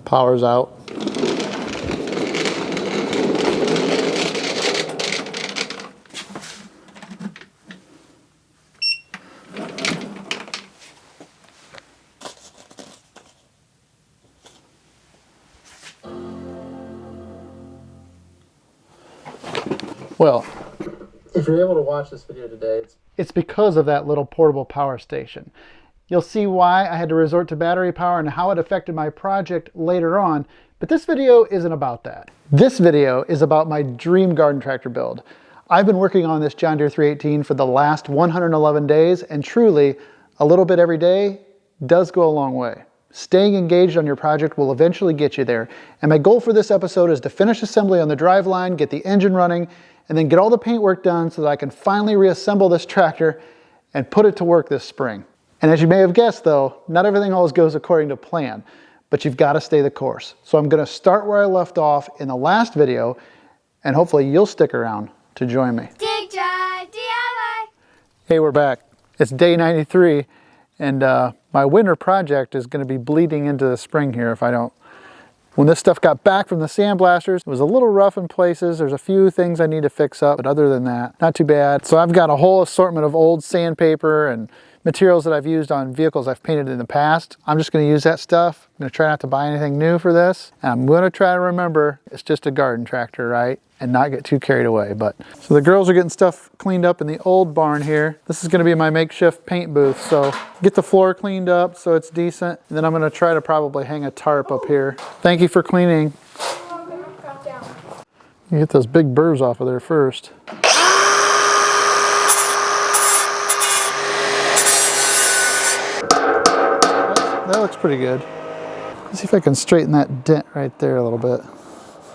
Power's out. Well, if you're able to watch this video today, it's because of that little portable power station. You'll see why I had to resort to battery power and how it affected my project later on, but this video isn't about that. This video is about my dream garden tractor build. I've been working on this John Deere 318 for the last 111 days, and truly, a little bit every day does go a long way. Staying engaged on your project will eventually get you there, and my goal for this episode is to finish assembly on the driveline, get the engine running, and then get all the paint work done so that I can finally reassemble this tractor and put it to work this spring. And as you may have guessed though, not everything always goes according to plan, but you've got to stay the course. So I'm going to start where I left off in the last video, and hopefully you'll stick around to join me. Dig Drive DIY! Hey, we're back. It's day 93, and my winter project is going to be bleeding into the spring here if I don't. When this stuff got back from the sandblasters, it was a little rough in places. There's a few things I need to fix up, but other than that, not too bad. So I've got a whole assortment of old sandpaper and materials that I've used on vehicles I've painted in the past. I'm just going to use that stuff. I'm going to try not to buy anything new for this. And I'm going to try to remember it's just a garden tractor, right? And not get too carried away. So the girls are getting stuff cleaned up in the old barn here. This is going to be my makeshift paint booth. So get the floor cleaned up so it's decent. And then I'm going to try to probably hang a tarp up here. Thank you for cleaning. You get those big burrs off of there first. That looks pretty good. Let's see if I can straighten that dent right there a little bit.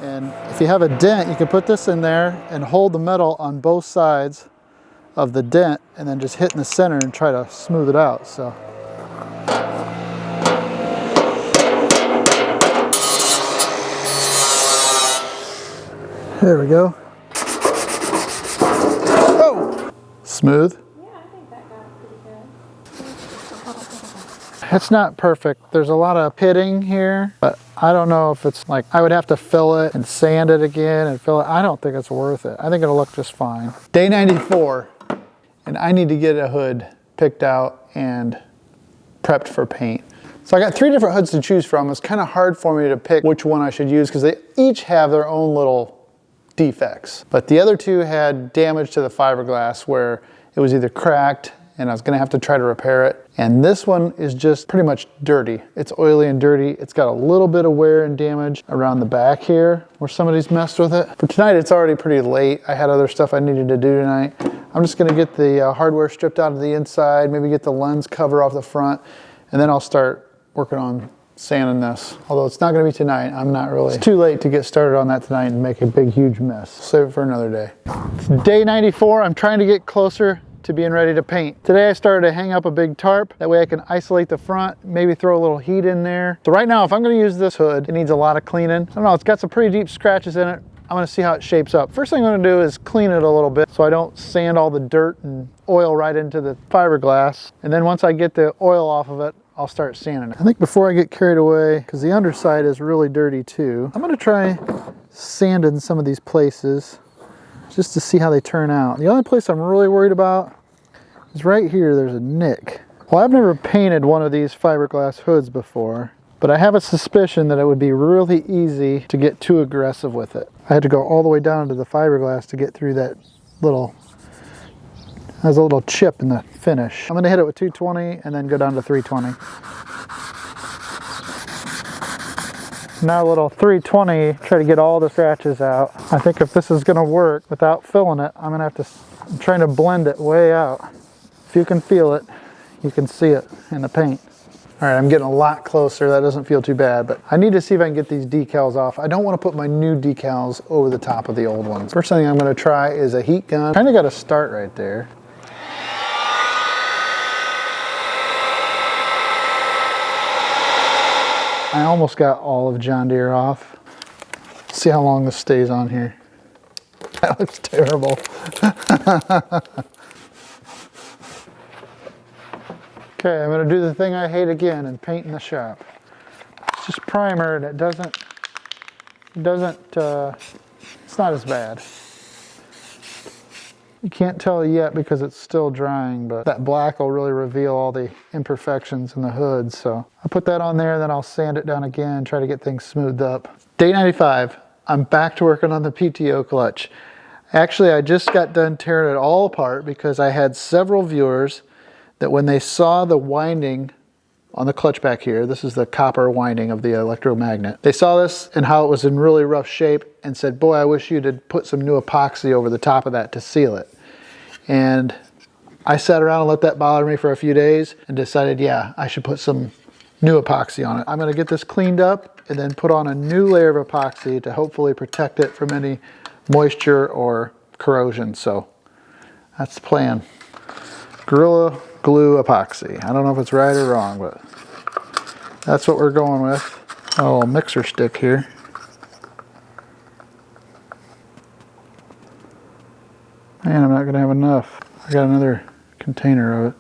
And if you have a dent, you can put this in there and hold the metal on both sides of the dent and then just hit in the center and try to smooth it out. So. There we go. Oh! Smooth. It's not perfect. There's a lot of pitting here, but I don't know if it's like, I would have to fill it and sand it again and fill it. I don't think it's worth it. I think it'll look just fine. Day 94, and I need to get a hood picked out and prepped for paint. So I got 3 different hoods to choose from. It's kind of hard for me to pick which one I should use because they each have their own little defects. But the other 2 had damage to the fiberglass where it was either cracked and I was gonna have to try to repair it. And this one is just pretty much dirty. It's oily and dirty. It's got a little bit of wear and damage around the back here where somebody's messed with it. For tonight, it's already pretty late. I had other stuff I needed to do tonight. I'm just gonna get the hardware stripped out of the inside, maybe get the lens cover off the front, and then I'll start working on sanding this. Although it's not gonna be tonight, I'm not really. It's too late to get started on that tonight and make a big, huge mess. Save it for another day. It's day 94, I'm trying to get closer to being ready to paint. Today I started to hang up a big tarp. That way I can isolate the front, maybe throw a little heat in there. So right now, if I'm gonna use this hood, it needs a lot of cleaning. I don't know, it's got some pretty deep scratches in it. I'm gonna see how it shapes up. First thing I'm gonna do is clean it a little bit so I don't sand all the dirt and oil right into the fiberglass. And then once I get the oil off of it, I'll start sanding it. I think before I get carried away, because the underside is really dirty too, I'm gonna try sanding some of these places just to see how they turn out. The only place I'm really worried about is right here. There's a nick. Well, I've never painted one of these fiberglass hoods before, but I have a suspicion that it would be really easy to get too aggressive with it. I had to go all the way down to the fiberglass to get through that little, there's a little chip in the finish. I'm gonna hit it with 220 and then go down to 320. Now a little 320, try to get all the scratches out. I think if this is gonna work without filling it, I'm gonna have to, I'm trying to blend it way out. If you can feel it, you can see it in the paint. All right, I'm getting a lot closer. That doesn't feel too bad, but I need to see if I can get these decals off. I don't want to put my new decals over the top of the old ones. First thing I'm gonna try is a heat gun. Kind of got to start right there. I almost got all of John Deere off. Let's see how long this stays on here. That looks terrible. Okay, I'm gonna do the thing I hate again and paint in the shop. Just primer and it's not as bad. You can't tell yet because it's still drying, but that black will really reveal all the imperfections in the hood. So I'll put that on there, then I'll sand it down again, try to get things smoothed up. Day 95, I'm back to working on the PTO clutch. Actually, I just got done tearing it all apart because I had several viewers that when they saw the winding on the clutch back here, this is the copper winding of the electromagnet. They saw this and how it was in really rough shape and said, boy, I wish you'd had put some new epoxy over the top of that to seal it. And I sat around and let that bother me for a few days and decided, yeah, I should put some new epoxy on it. I'm gonna get this cleaned up and then put on a new layer of epoxy to hopefully protect it from any moisture or corrosion. So that's the plan. Gorilla Glue epoxy. I don't know if it's right or wrong, but that's what we're going with. A little mixer stick here. Man, I'm not gonna have enough. I got another container of it.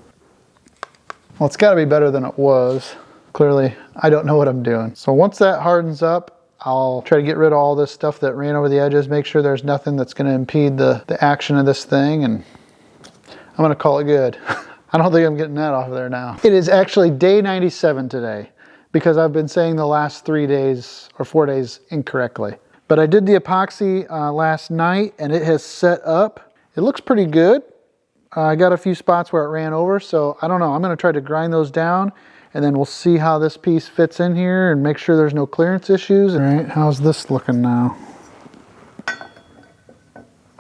Well, it's gotta be better than it was. Clearly, I don't know what I'm doing. So once that hardens up, I'll try to get rid of all this stuff that ran over the edges, make sure there's nothing that's gonna impede the action of this thing, and I'm gonna call it good. I don't think I'm getting that off of there now. It is actually day 97 today because I've been saying the last 3 days or 4 days incorrectly. But I did the epoxy last night and it has set up. It looks pretty good. I got a few spots where it ran over, so I don't know. I'm gonna try to grind those down and then we'll see how this piece fits in here and make sure there's no clearance issues. All right, how's this looking now?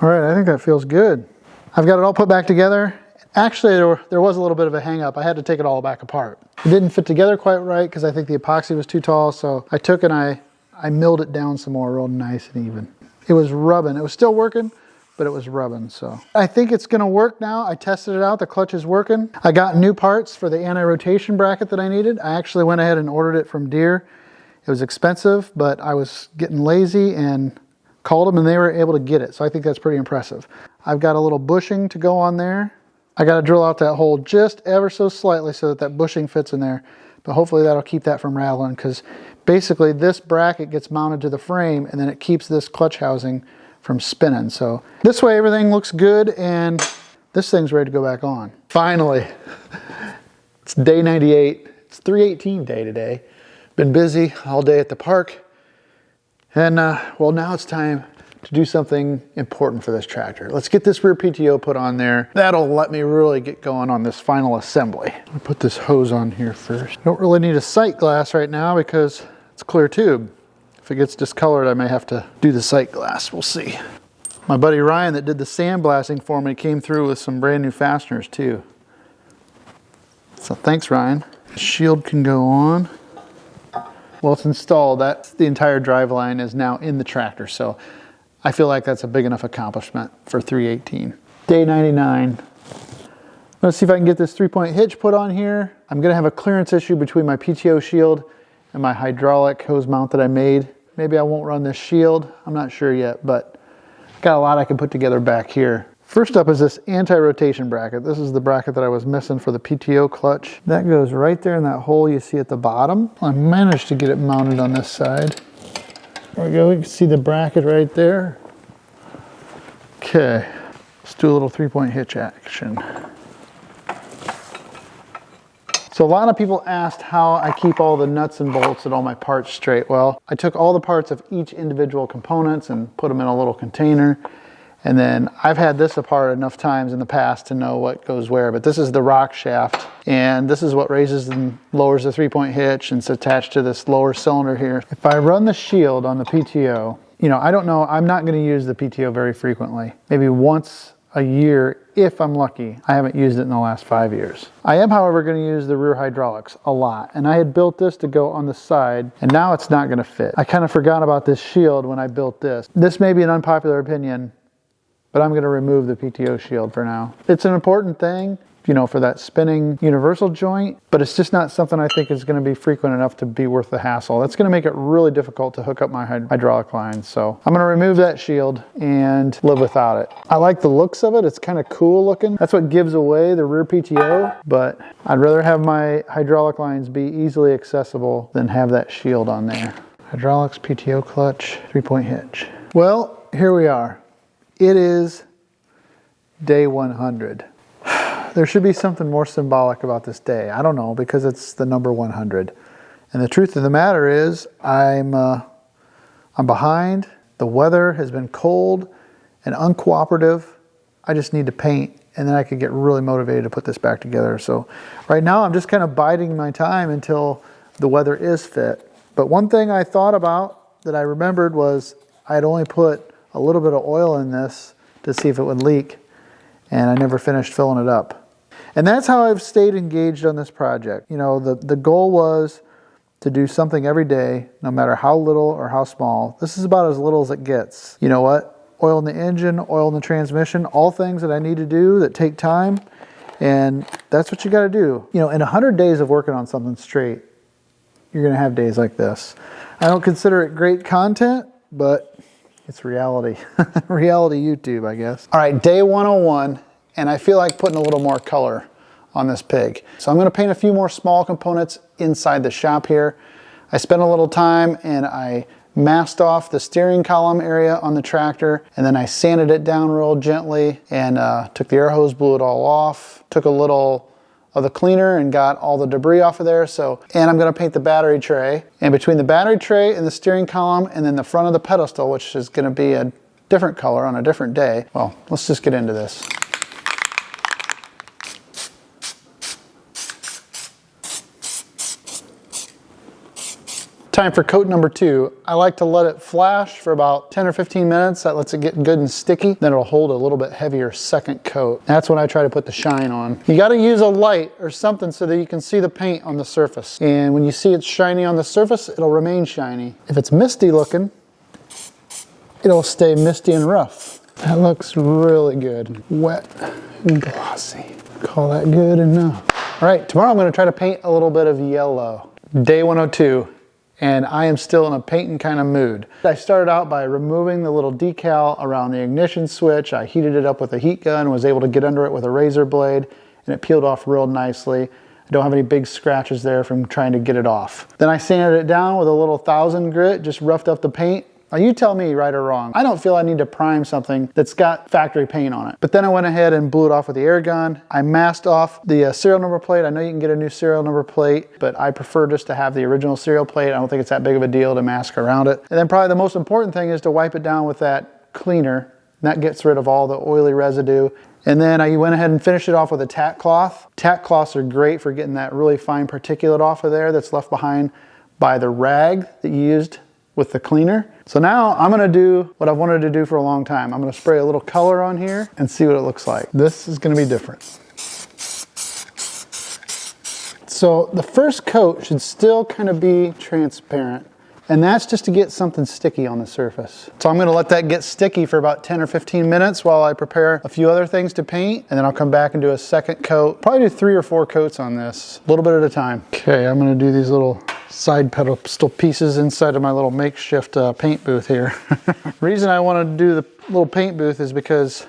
All right, I think that feels good. I've got it all put back together. Actually, there was a little bit of a hang up. I had to take it all back apart. It didn't fit together quite right because I think the epoxy was too tall, so I took and I milled it down some more real nice and even. It was rubbing. It was still working, but it was rubbing, so. I think it's gonna work now. I tested it out, the clutch is working. I got new parts for the anti-rotation bracket that I needed. I actually went ahead and ordered it from Deere. It was expensive, but I was getting lazy and called them and they were able to get it, so I think that's pretty impressive. I've got a little bushing to go on there. I got to drill out that hole just ever so slightly so that that bushing fits in there. But hopefully that'll keep that from rattling because basically this bracket gets mounted to the frame and then it keeps this clutch housing from spinning. So this way everything looks good and this thing's ready to go back on. Finally, it's day 98. It's 3/18 day today. Been busy all day at the park. And well, now it's time to do something important for this tractor. Let's get this rear PTO put on there. That'll let me really get going on this final assembly. I'll put this hose on here first. Don't really need a sight glass right now because it's clear tube. If it gets discolored, I may have to do the sight glass. We'll see. My buddy Ryan that did the sandblasting for me came through with some brand new fasteners too. So thanks, Ryan. The shield can go on. Well, it's installed. The entire drive line is now in the tractor. So I feel like that's a big enough accomplishment for 3/18. Day 99. Let's see if I can get this 3-point hitch put on here. I'm gonna have a clearance issue between my PTO shield and my hydraulic hose mount that I made. Maybe I won't run this shield. I'm not sure yet, but got a lot I can put together back here. First up is this anti-rotation bracket. This is the bracket that I was missing for the PTO clutch. That goes right there in that hole you see at the bottom. I managed to get it mounted on this side. There we go, you can see the bracket right there. Okay, let's do a little 3-point hitch action. So a lot of people asked how I keep all the nuts and bolts and all my parts straight. Well, I took all the parts of each individual components and put them in a little container. And then I've had this apart enough times in the past to know what goes where, but this is the rock shaft. And this is what raises and lowers the 3-point hitch, and it's attached to this lower cylinder here. If I run the shield on the PTO, you know, I don't know, I'm not gonna use the PTO very frequently. Maybe once a year, if I'm lucky. I haven't used it in the last 5 years. I am, however, gonna use the rear hydraulics a lot. And I had built this to go on the side, and now it's not gonna fit. I kind of forgot about this shield when I built this. This may be an unpopular opinion, but I'm gonna remove the PTO shield for now. It's an important thing, for that spinning universal joint, but it's just not something I think is going to be frequent enough to be worth the hassle. That's going to make it really difficult to hook up my hydraulic lines. So I'm going to remove that shield and live without it. I like the looks of it. It's kind of cool looking. That's what gives away the rear PTO, but I'd rather have my hydraulic lines be easily accessible than have that shield on there. Hydraulics, PTO clutch, 3-point hitch. Well, here we are. It is day 100. There should be something more symbolic about this day. I don't know, because it's the number 100. And the truth of the matter is, I'm behind. The weather has been cold and uncooperative. I just need to paint, and then I could get really motivated to put this back together. So right now I'm just kind of biding my time until the weather is fit. But one thing I thought about that I remembered was I had only put a little bit of oil in this to see if it would leak, and I never finished filling it up. And that's how I've stayed engaged on this project. The goal was to do something every day, no matter how little or how small. This is about as little as it gets. You know what? Oil in the engine, oil in the transmission, all things that I need to do that take time. And that's what you got to do. In 100 days of working on something straight, you're going to have days like this. I don't consider it great content, but it's reality. Reality YouTube, I guess. All right, day 101. And I feel like putting a little more color on this pig. So I'm going to paint a few more small components inside the shop here. I spent a little time and I masked off the steering column area on the tractor, and then I sanded it down real gently and took the air hose, blew it all off, took a little of the cleaner and got all the debris off of there. And I'm going to paint the battery tray. And between the battery tray and the steering column and then the front of the pedestal, which is going to be a different color on a different day, well, let's just get into this. Time for coat number 2. I like to let it flash for about 10 or 15 minutes. That lets it get good and sticky. Then it'll hold a little bit heavier second coat. That's when I try to put the shine on. You got to use a light or something so that you can see the paint on the surface. And when you see it's shiny on the surface, it'll remain shiny. If it's misty looking, it'll stay misty and rough. That looks really good. Wet and glossy. Call that good enough. All right, tomorrow I'm going to try to paint a little bit of yellow. Day 102. And I am still in a painting kind of mood. I started out by removing the little decal around the ignition switch. I heated it up with a heat gun, was able to get under it with a razor blade, and it peeled off real nicely. I don't have any big scratches there from trying to get it off. Then I sanded it down with a little 1000 grit, just roughed up the paint. Now you tell me right or wrong. I don't feel I need to prime something that's got factory paint on it. But then I went ahead and blew it off with the air gun. I masked off the serial number plate. I know you can get a new serial number plate, but I prefer just to have the original serial plate. I don't think it's that big of a deal to mask around it. And then probably the most important thing is to wipe it down with that cleaner. That gets rid of all the oily residue. And then I went ahead and finished it off with a tack cloth. Tack cloths are great for getting that really fine particulate off of there that's left behind by the rag that you used with the cleaner. So now I'm gonna do what I've wanted to do for a long time. I'm gonna spray a little color on here and see what it looks like. This is gonna be different. So the first coat should still kind of be transparent, and that's just to get something sticky on the surface. So I'm gonna let that get sticky for about 10 or 15 minutes while I prepare a few other things to paint, and then I'll come back and do a second coat. Probably do 3 or 4 coats on this, a little bit at a time. Okay, I'm gonna do these little side pedestal pieces inside of my little makeshift paint booth here. Reason I want to do the little paint booth is because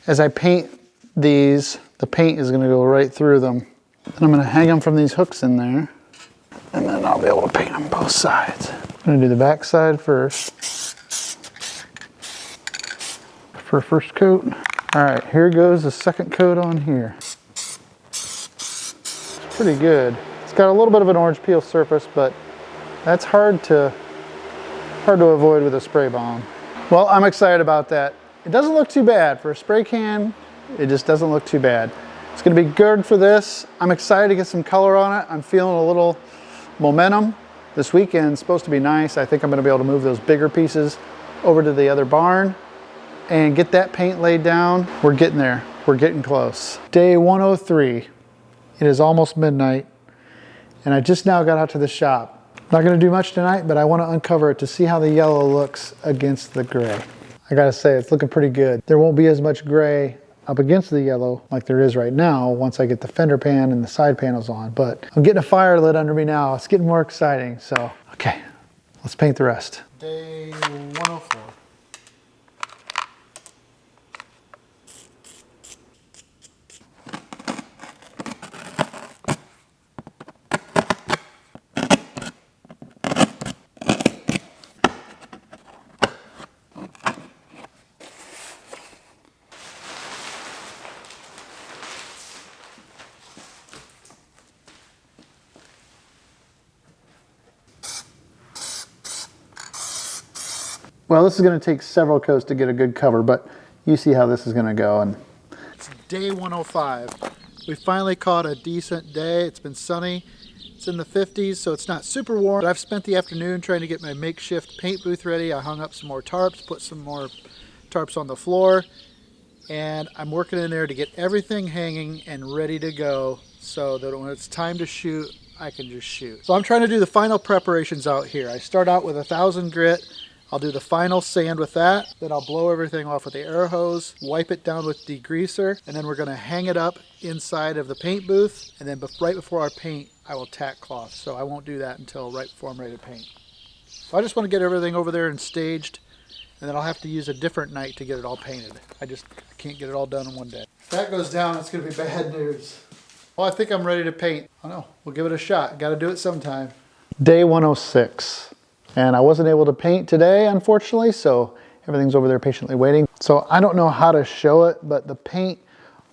as I paint these, the paint is going to go right through them. Then I'm going to hang them from these hooks in there, and then I'll be able to paint them both sides. I'm going to do the back side first for first coat. All right, here goes the second coat on here. It's pretty good. Got a little bit of an orange peel surface, but that's hard to avoid with a spray bomb. Well, I'm excited about that. It doesn't look too bad for a spray can. It just doesn't look too bad. It's going to be good for this. I'm excited to get some color on it. I'm feeling a little momentum. This weekend's supposed to be nice. I think I'm going to be able to move those bigger pieces over to the other barn and get that paint laid down. We're getting there. We're getting close. Day 103. It is almost midnight. And I just now got out to the shop. Not gonna do much tonight, but I wanna uncover it to see how the yellow looks against the gray. I gotta say, it's looking pretty good. There won't be as much gray up against the yellow like there is right now once I get the fender pan and the side panels on. But I'm getting a fire lit under me now. It's getting more exciting. So, okay, let's paint the rest. Day 104. Well, this is going to take several coats to get a good cover, but you see how this is going to go. And it's day 105. We finally caught a decent day. It's been sunny. It's in the 50s, so it's not super warm. But I've spent the afternoon trying to get my makeshift paint booth ready. I hung up some more tarps, put some more tarps on the floor, and I'm working in there to get everything hanging and ready to go so that when it's time to shoot, I can just shoot. So I'm trying to do the final preparations out here. I start out with 1,000 grit. I'll do the final sand with that, then I'll blow everything off with the air hose, wipe it down with degreaser, and then we're going to hang it up inside of the paint booth, and then right before our paint, I will tack cloth. So I won't do that until right before I'm ready to paint. So I just want to get everything over there and staged, and then I'll have to use a different night to get it all painted. I just can't get it all done in one day. If that goes down, it's going to be bad news. Well, I think I'm ready to paint. I don't know, we'll give it a shot. Got to do it sometime. Day 106. And I wasn't able to paint today, unfortunately, so everything's over there patiently waiting. So I don't know how to show it, but the paint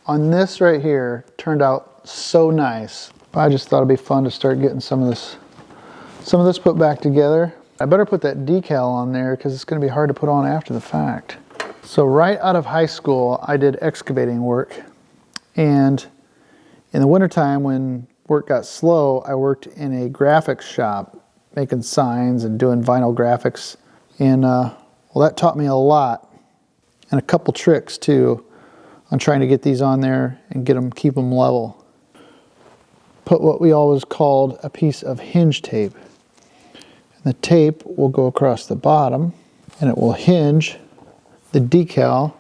on this right here turned out so nice. I just thought it'd be fun to start getting some of this put back together. I better put that decal on there because it's going to be hard to put on after the fact. So right out of high school, I did excavating work. And in the wintertime when work got slow, I worked in a graphics shop, making signs and doing vinyl graphics. And well, that taught me a lot and a couple tricks too on trying to get these on there and keep them level. Put what we always called a piece of hinge tape. And the tape will go across the bottom and it will hinge the decal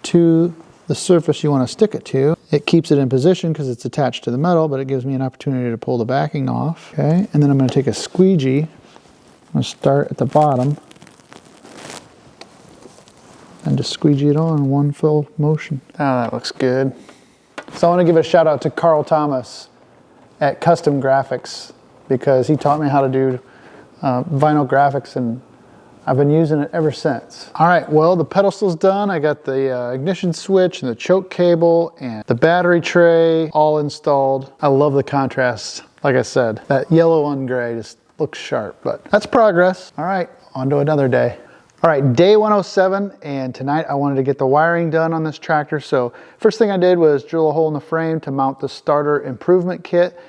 to the surface you want to stick it to. It keeps it in position because it's attached to the metal, but it gives me an opportunity to pull the backing off. Okay, and then I'm going to take a squeegee. I'm going to start at the bottom and just squeegee it on in one full motion. Oh, that looks good. So I want to give a shout out to Carl Thomas at Custom Graphics because he taught me how to do vinyl graphics, and I've been using it ever since. All right, well, the pedestal's done. I got the ignition switch and the choke cable and the battery tray all installed. I love the contrast. Like I said, that yellow on gray just looks sharp, but that's progress. All right, on to another day. All right, day 107, and tonight I wanted to get the wiring done on this tractor. So first thing I did was drill a hole in the frame to mount the starter improvement kit.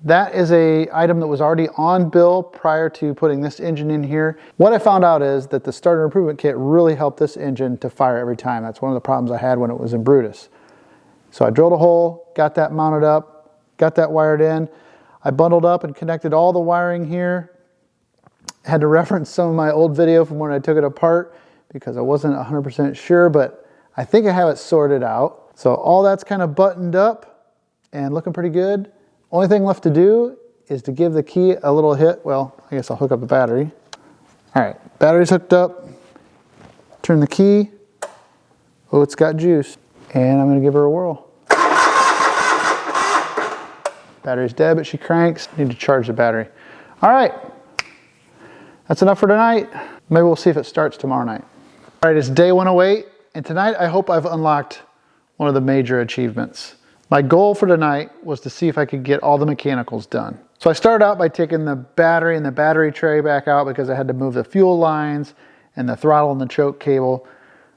That is an item that was already on bill prior to putting this engine in here. What I found out is that the starter improvement kit really helped this engine to fire every time. That's one of the problems I had when it was in Brutus. So I drilled a hole, got that mounted up, got that wired in. I bundled up and connected all the wiring here. Had to reference some of my old video from when I took it apart because I wasn't 100% sure, but I think I have it sorted out. So all that's kind of buttoned up and looking pretty good. Only thing left to do is to give the key a little hit. Well, I guess I'll hook up the battery. All right, battery's hooked up. Turn the key. Oh, it's got juice. And I'm gonna give her a whirl. Battery's dead, but she cranks. Need to charge the battery. All right, that's enough for tonight. Maybe we'll see if it starts tomorrow night. All right, it's day 108, and tonight I hope I've unlocked one of the major achievements. My goal for tonight was to see if I could get all the mechanicals done. So I started out by taking the battery and the battery tray back out because I had to move the fuel lines and the throttle and the choke cable.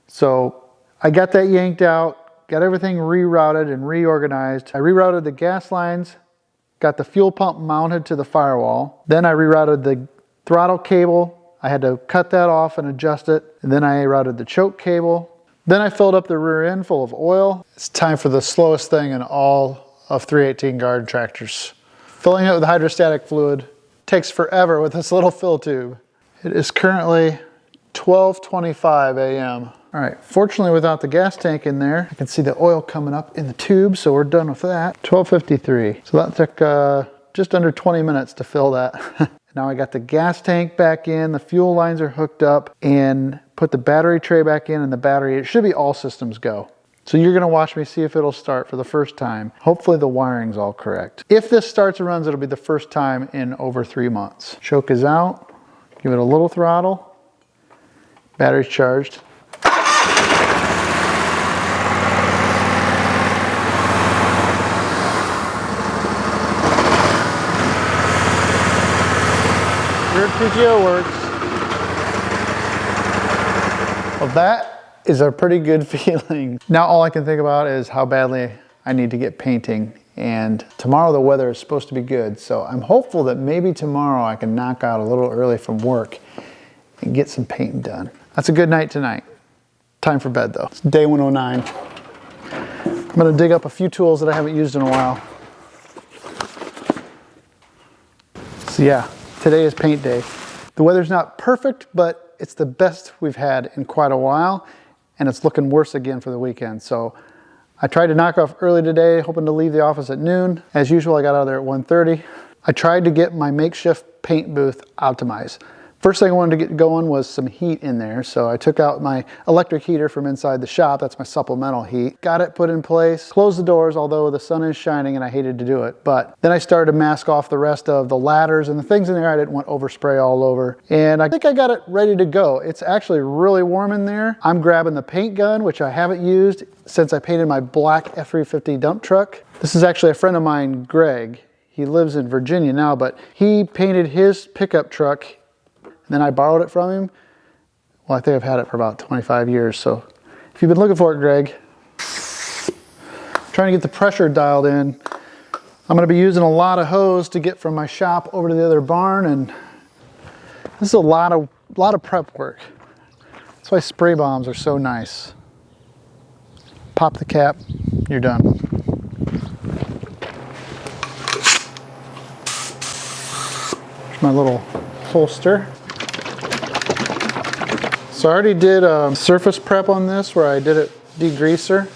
So I got that yanked out, got everything rerouted and reorganized. I rerouted the gas lines, got the fuel pump mounted to the firewall. Then I rerouted the throttle cable. I had to cut that off and adjust it. And then I routed the choke cable. Then I filled up the rear end full of oil. It's time for the slowest thing in all of 318 garden tractors. Filling it with hydrostatic fluid takes forever with this little fill tube. It is currently 12:25 a.m. All right, fortunately without the gas tank in there, I can see the oil coming up in the tube, so we're done with that. 12:53. So that took just under 20 minutes to fill that. Now I got the gas tank back in, the fuel lines are hooked up, and put the battery tray back in, and the battery, it should be all systems go. So you're gonna watch me see if it'll start for the first time. Hopefully the wiring's all correct. If this starts and runs, it'll be the first time in over 3 months. Choke is out, give it a little throttle. Battery's charged. Rear PTO works. Well, that is a pretty good feeling. Now all I can think about is how badly I need to get painting. And tomorrow the weather is supposed to be good. So I'm hopeful that maybe tomorrow I can knock out a little early from work and get some painting done. That's a good night tonight. Time for bed though. It's day 109. I'm gonna dig up a few tools that I haven't used in a while. So yeah, today is paint day. The weather's not perfect, but it's the best we've had in quite a while, and it's looking worse again for the weekend. So I tried to knock off early today, hoping to leave the office at noon. As usual, I got out of there at 1:30. I tried to get my makeshift paint booth optimized. First thing I wanted to get going was some heat in there. So I took out my electric heater from inside the shop. That's my supplemental heat. Got it put in place, closed the doors, although the sun is shining and I hated to do it. But then I started to mask off the rest of the ladders and the things in there I didn't want overspray all over. And I think I got it ready to go. It's actually really warm in there. I'm grabbing the paint gun, which I haven't used since I painted my black F-350 dump truck. This is actually a friend of mine, Greg. He lives in Virginia now, but he painted his pickup truck. Then I borrowed it from him. Well, I think I've had it for about 25 years. So if you've been looking for it, Greg, trying to get the pressure dialed in. I'm gonna be using a lot of hose to get from my shop over to the other barn, and this is a lot of prep work. That's why spray bombs are so nice. Pop the cap, you're done. Here's my little holster. So I already did a surface prep on this where I did it degreaser.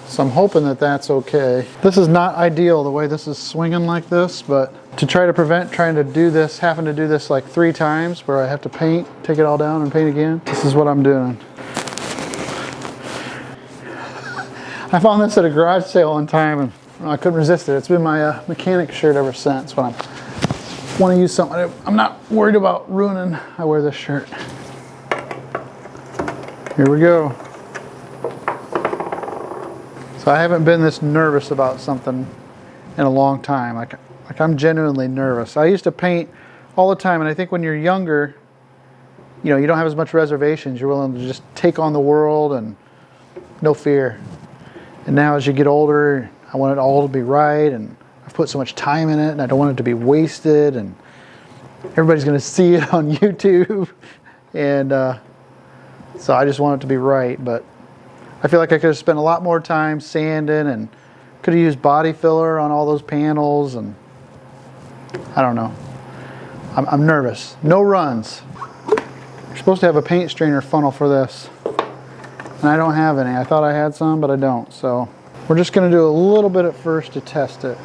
So I'm hoping that that's okay. This is not ideal the way this is swinging like this, but to try to prevent trying to do this, having to do this like 3 times where I have to paint, take it all down and paint again, this is what I'm doing. I found this at a garage sale one time and I couldn't resist it. It's been my mechanic shirt ever since. When I want to use something I'm not worried about ruining, I wear this shirt. Here we go. So I haven't been this nervous about something in a long time. Like I'm genuinely nervous. I used to paint all the time, and I think when you're younger, you know, you don't have as much reservations. You're willing to just take on the world and no fear. And now as you get older, I want it all to be right, and I've put so much time in it, and I don't want it to be wasted, and everybody's gonna see it on YouTube. And so I just want it to be right, but I feel like I could have spent a lot more time sanding and could have used body filler on all those panels, and I don't know. I'm nervous. No runs. You're supposed to have a paint strainer funnel for this, and I don't have any. I thought I had some, but I don't. So we're just gonna do a little bit at first to test it.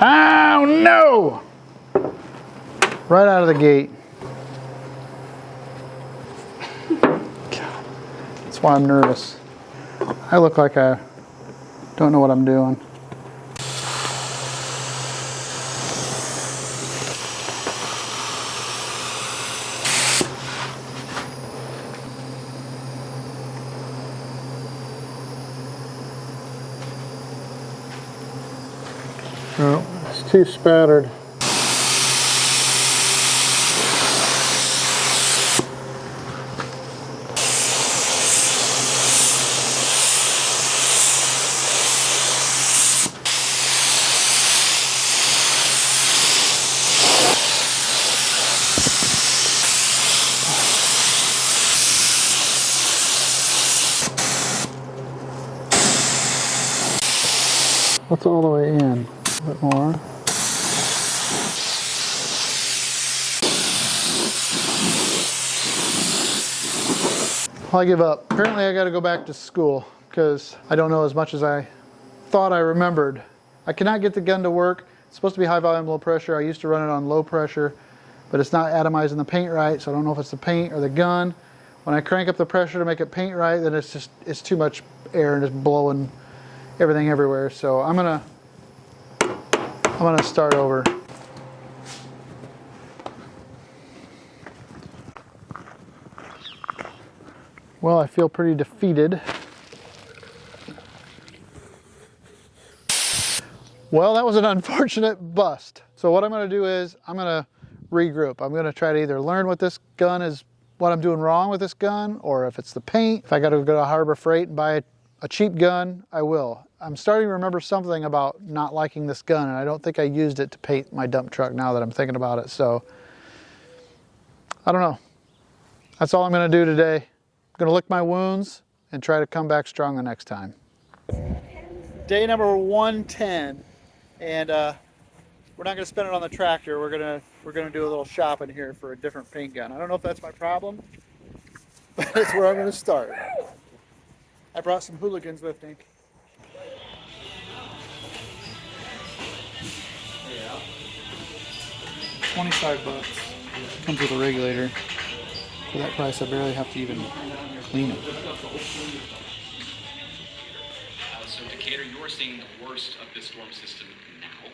Oh no! Right out of the gate. That's why I'm nervous. I look like I don't know what I'm doing. Oh, it's too spattered. What's all the way in? A bit more. I give up. Apparently I got to go back to school because I don't know as much as I thought I remembered. I cannot get the gun to work. It's supposed to be high volume, low pressure. I used to run it on low pressure, but it's not atomizing the paint right, so I don't know if it's the paint or the gun. When I crank up the pressure to make it paint right, then it's too much air and it's blowing everything everywhere. So I'm gonna start over. Well, I feel pretty defeated. Well, that was an unfortunate bust. So what I'm gonna do is I'm gonna regroup. I'm gonna try to either learn what I'm doing wrong with this gun, or if it's the paint. If I gotta go to Harbor Freight and buy a cheap gun, I will. I'm starting to remember something about not liking this gun, and I don't think I used it to paint my dump truck now that I'm thinking about it. So, I don't know. That's all I'm gonna do today. I'm gonna lick my wounds and try to come back strong the next time. Day number 110, and we're not gonna spend it on the tractor. We're gonna do a little shopping here for a different paint gun. I don't know if that's my problem, but it's where I'm gonna start. I brought some hooligans with me. Yeah. $25. Comes with a regulator. For that price, I barely have to even clean it. So Decatur, you're seeing the worst of this storm system now,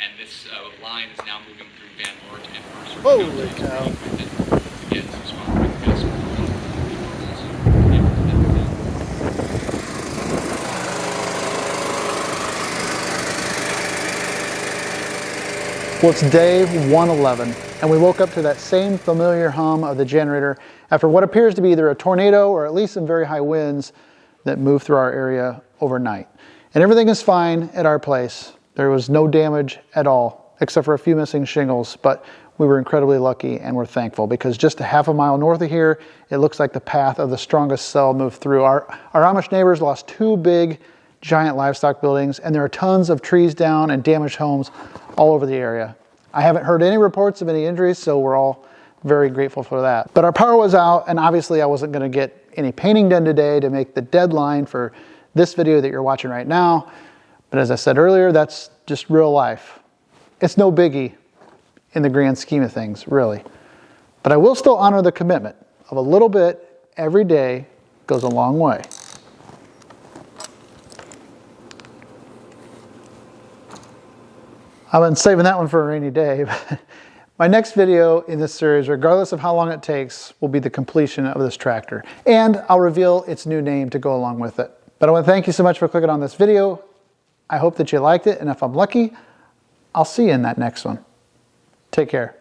and this line is now moving through Van Wert and Mercer. Holy cow. Well, it's day 111, and we woke up to that same familiar hum of the generator after what appears to be either a tornado or at least some very high winds that moved through our area overnight. And everything is fine at our place. There was no damage at all, except for a few missing shingles, but we were incredibly lucky and we're thankful because just a half a mile north of here, it looks like the path of the strongest cell moved through. Our Amish neighbors lost 2 big giant livestock buildings, and there are tons of trees down and damaged homes all over the area. I haven't heard any reports of any injuries, so we're all very grateful for that. But our power was out, and obviously I wasn't going to get any painting done today to make the deadline for this video that you're watching right now. But as I said earlier, that's just real life. It's no biggie in the grand scheme of things, really. But I will still honor the commitment of a little bit every day goes a long way. I've been saving that one for a rainy day. My next video in this series, regardless of how long it takes, will be the completion of this tractor. And I'll reveal its new name to go along with it. But I want to thank you so much for clicking on this video. I hope that you liked it, and if I'm lucky, I'll see you in that next one. Take care.